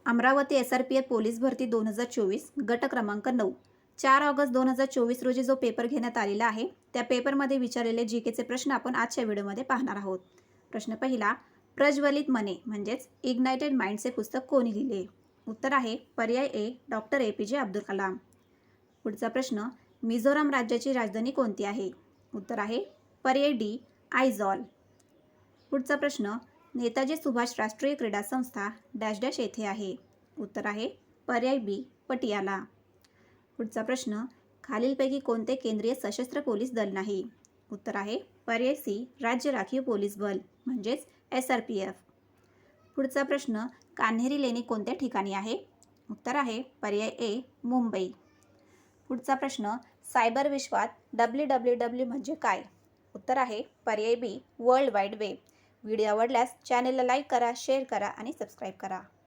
Amravati SRPF police भरती 2024 गट क्रमांक 9 4 ऑगस्ट 2024 रोजी जो पेपर घेण्यात आलेला आहे त्या पेपरमध्ये विचारलेले जीकेचे प्रश्न आपण आजच्या व्हिडिओमध्ये पाहणार आहोत. प्रश्न पहिला, प्रज्वलित मने म्हणजेच इग्नाइटेड माइंडचे पुस्तक कोणी लिहिले? उत्तर आहे पर्याय ए डॉक्टर APJ अब्दुल कलाम. पुढचा प्रश्न, मिझोराम राज्याची राजधानी कोणती आहे? उत्तर आहे पर्याय डी आयझॉल. पुढचा प्रश्न, नेताजी सुभाष राष्ट्रीय क्रीडा संस्था डॅश डॅश येथे आहे? उत्तर आहे पर्याय बी पटियाला. पुढचा प्रश्न, खालीलपैकी कोणते केंद्रीय सशस्त्र पोलीस दल नाही? उत्तर आहे पर्याय सी राज्य राखीव पोलीस बल म्हणजेच SRPF. पुढचा प्रश्न, कान्हेरी लेणी कोणत्या ठिकाणी आहे? उत्तर आहे पर्याय ए मुंबई. पुढचा प्रश्न, सायबर विश्वात WWW म्हणजे काय? उत्तर आहे पर्याय बी वर्ल्ड वाईड वेब. व्हिडिओ आवडल्यास चॅनेलला लाईक करा, शेअर करा आणि सबस्क्राईब करा.